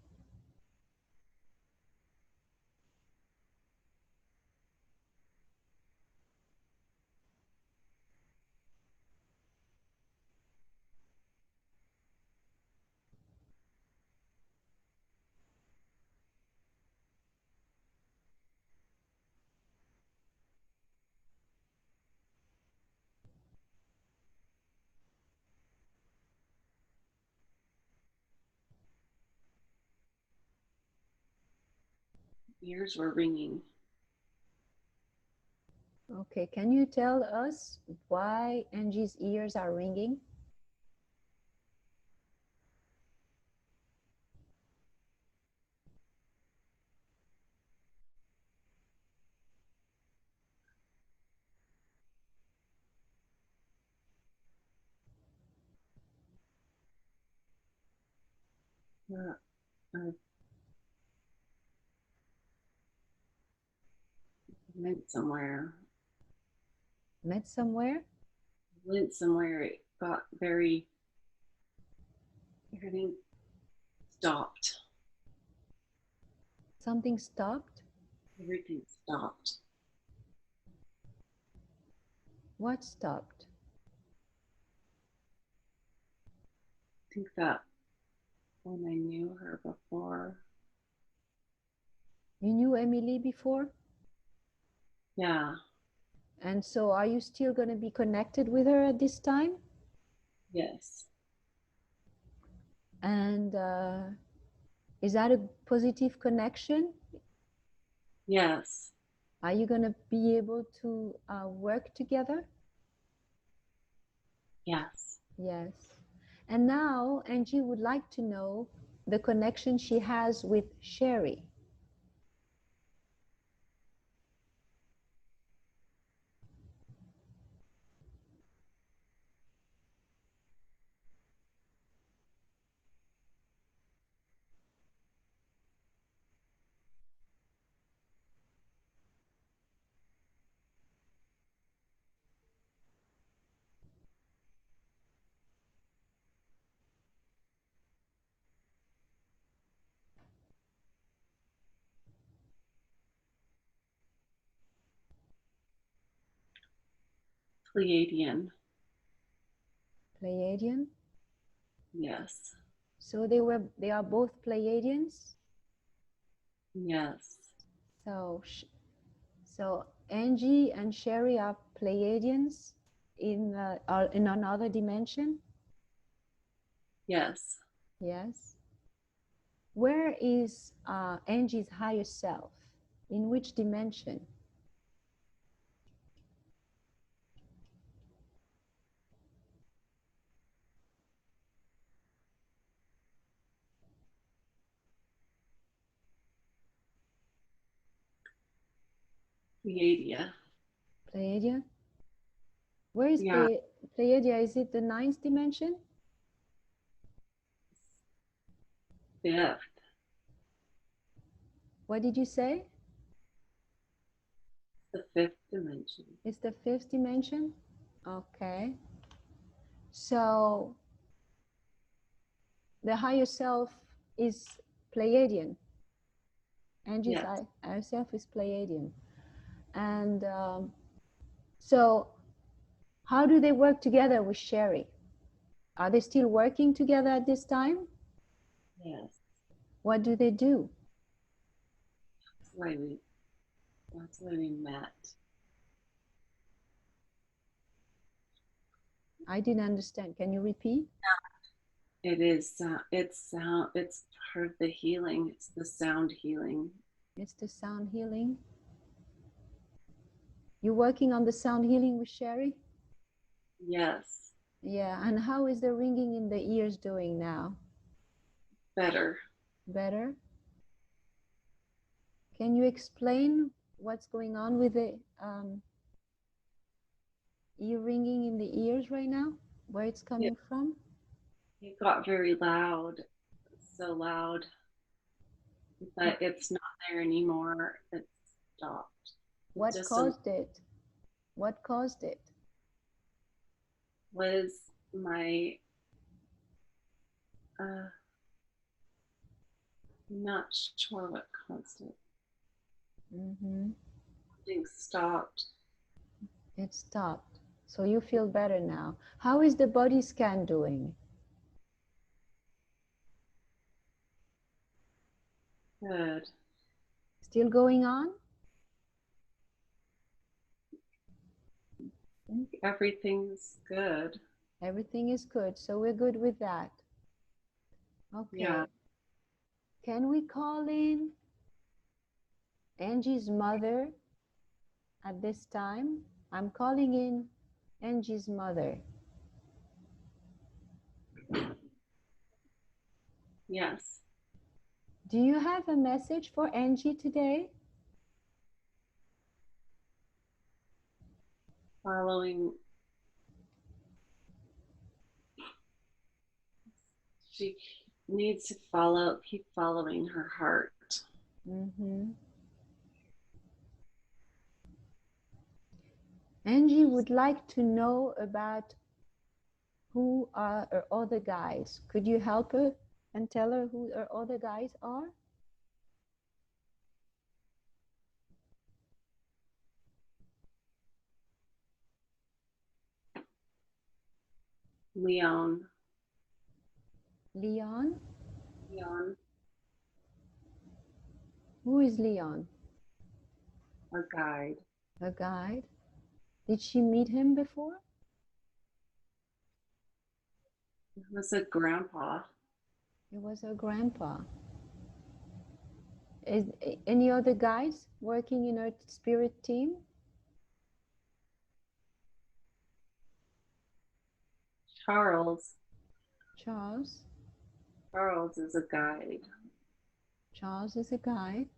Ears were ringing. Okay, can you tell us why Angie's ears are ringing? I went somewhere. Met somewhere? Went somewhere. It got very. Everything stopped. Something stopped? Everything stopped. What stopped? I think that when I knew her before. You knew Emily before? Yeah. And so are you still going to be connected with her at this time? Yes. And is that a positive connection? Yes. Are you going to be able to work together? Yes. Yes. And now Angie would like to know the connection she has with Sherry. Pleiadian. Pleiadian. Yes. So they are both Pleiadians. Yes. So so Angie and Sherry are Pleiadians are in another dimension. Yes. Yes. Where is Angie's higher self? In which dimension? Pleiadia. Pleiadian. Where is Yeah. Pleiadia? Is it the ninth dimension? Fifth. What did you say? The fifth dimension. It's the fifth dimension? Okay. So the higher self is Pleiadian. Angie's Yes. higher self is Pleiadian. And so how do they work together with Sherry? Are they still working together at this time? Yes. What do they do? That's why we. That's why we met. I didn't understand. Can you repeat? It is. It's sound. It's part of the healing. It's the sound healing. It's the sound healing. You're working on the sound healing with Sherry? Yes. Yeah. And how is the ringing in the ears doing now? Better. Better? Can you explain what's going on with the ear ringing in the ears right now? Where it's coming from? It got very loud. so loud, but it's not there anymore. It's stopped. What Just caused it? What caused it? was my uh, not sure what caused it. Mm-hmm. Things stopped. It stopped. So you feel better now. How is the body scan doing? Good. Still going on? I think everything's good. Everything is good. So we're good with that. Yeah. Okay. Can we call in Angie's mother at this time? I'm calling in Angie's mother. Yes. Do you have a message for Angie today? Following. She needs to keep following her heart. Mm-hmm. Angie would like to know about who are her other guys. Could you help her and tell her who her other guys are? Leon. Leon? Leon, Who is Leon? a guide. A guide? Did she meet him before? It was a grandpa. It was her grandpa. Is any other guys working in her spirit team? Charles. Charles. Charles is a guide. Charles is a guide.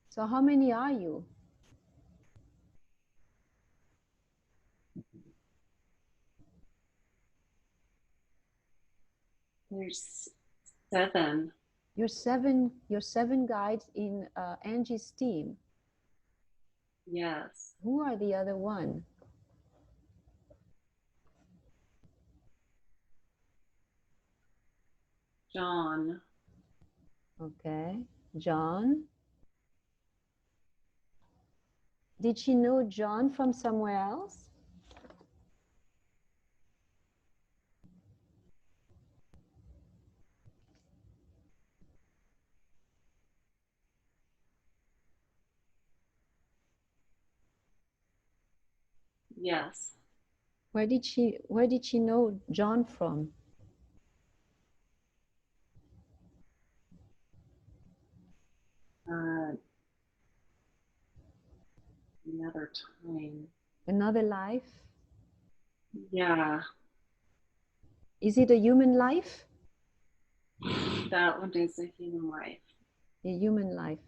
So how many are you? There's 7. You're seven guides in Angie's team. Yes. Who are the other one? John. Okay. John. Did she know John from somewhere else? Yes. Where did she know John from? Uh, another time. Another life? Yeah. Is it a human life? That one is a human life. A human life.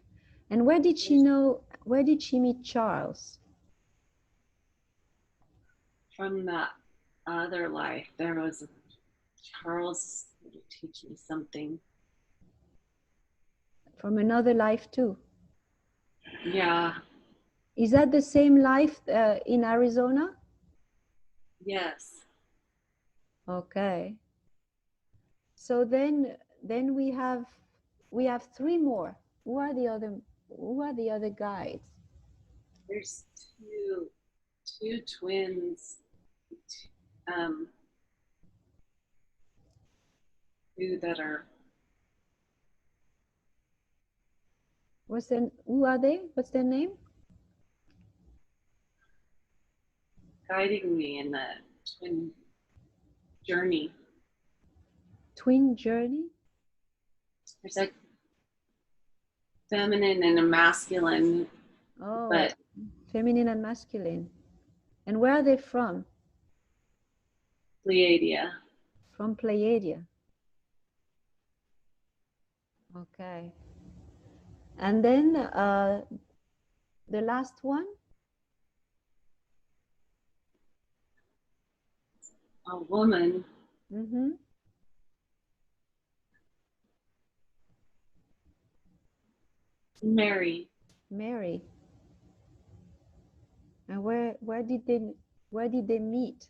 And where did she meet Charles? From that other life, there was a Charles to teach me something. From another life too. Yeah. Is that the same life in Arizona? Yes. Okay. So then we have three more. Who are the other guides? There's two twins. Um, two that are Who are they? What's their name? guiding me in the twin journey. Twin journey? There's a feminine and a masculine, Oh, but feminine and masculine. And where are they from? Pleiadia. From Pleiadia. Okay. And then the last one? A woman. Mm-hmm. Mary. Mary. And where did they meet?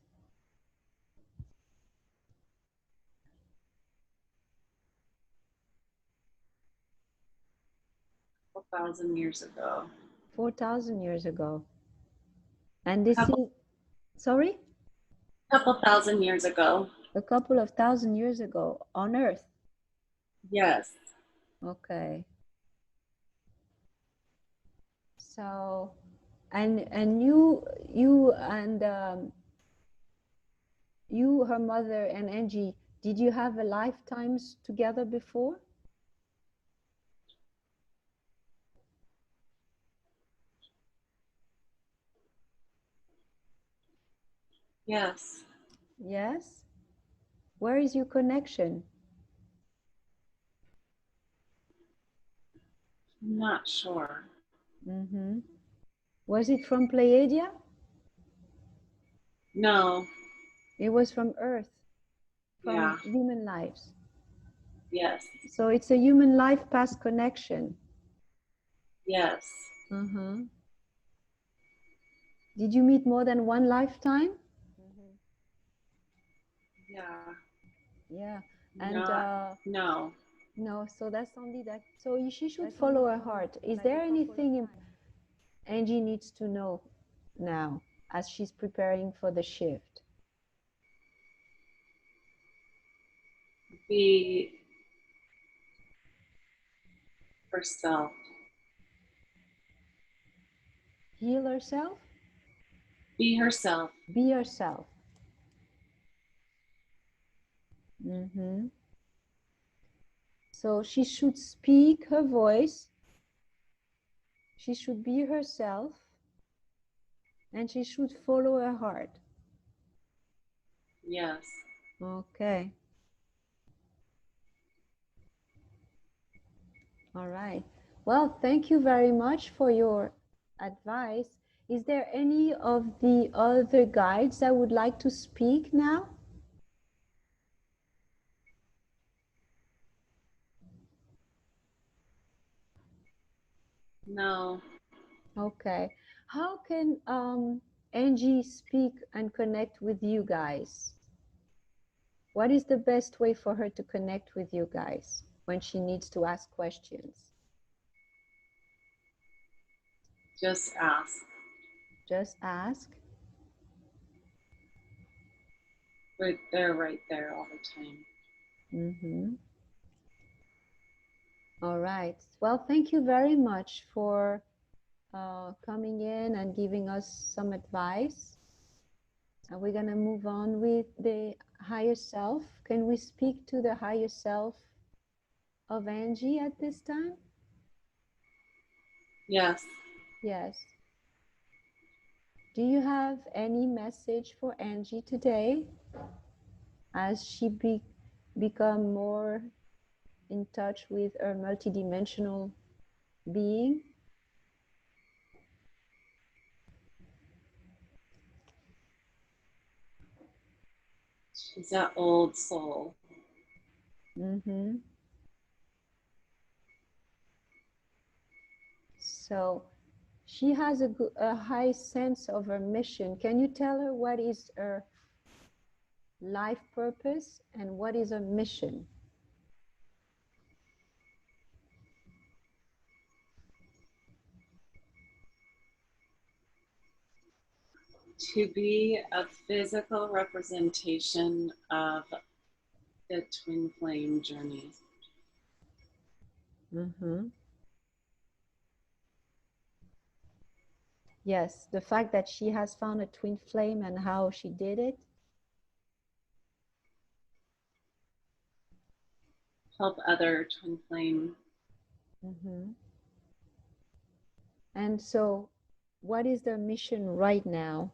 A 1,000 years ago. 4,000 years ago. And this Couple, is, sorry? couple thousand years ago. A couple of thousand years ago on Earth. Yes. Okay. So, and you and you, her mother and Angie, did you have a lifetimes together before? Yes. Yes. Where is your connection? I'm not sure. Mm-hmm. Was it from Pleiadia? No. It was from Earth, Yeah. from human lives. Yes. So it's a human life past connection. Yes. Uh-huh. Did you meet more than one lifetime? Yeah. Yeah. And No. no, so that's only that. So she should follow her heart. Is there anything Angie needs to know now as she's preparing for the shift? Be herself. Heal herself? Be herself. Be herself. Mm-hmm. So she should speak her voice. She should be herself. And she should follow her heart. Yes. Okay. All right. Well, thank you very much for your advice. Is there any of the other guides that would like to speak now? No. Okay. How can Angie speak and connect with you guys? What is the best way for her to connect with you guys when she needs to ask questions? Just ask. Just ask. They're right there all the time. Mm-hmm. All right. Well, thank you very much for coming in and giving us some advice. And we're going to move on with the higher self. Can we speak to the higher self of Angie at this time? Yes. Yes. Do you have any message for Angie today as she become more in touch with her multidimensional being? She's that old soul. Mm-hmm. So she has a high sense of her mission. Can you tell her what is her life purpose and what is her mission? To be a physical representation of the twin flame journey. Mm-hmm. Yes, the fact that she has found a twin flame and how she did it. Help other twin flame. Mm-hmm. And so, what is their mission right now?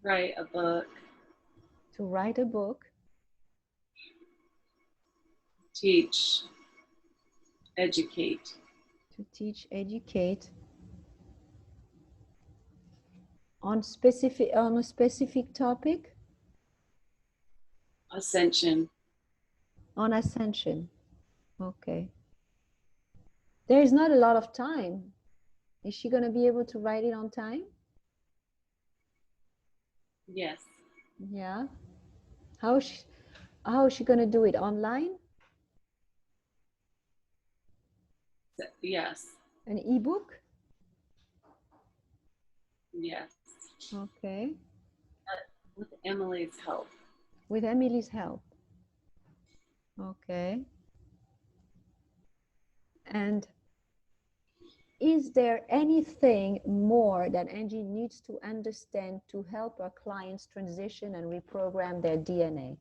Write a book. To write a book. Teach. Educate. To teach, educate on a specific topic. Ascension. On ascension. Okay. There is not a lot of time. Is she going to be able to write it on time? Yes. Yeah. How is she, how is she going to do it online? Yes. An ebook? Yes. Okay. With Emily's help. With Emily's help. Okay. And is there anything more that Angie needs to understand to help our clients transition and reprogram their DNA?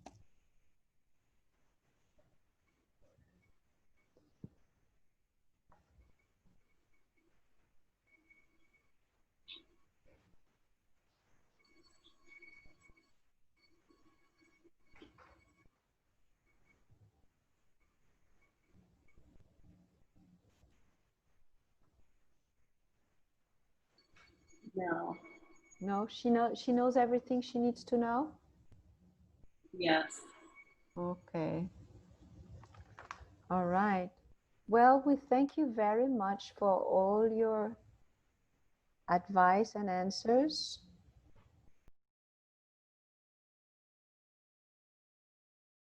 No. No, she knows everything she needs to know? Yes. Okay. All right. Well, we thank you very much for all your advice and answers.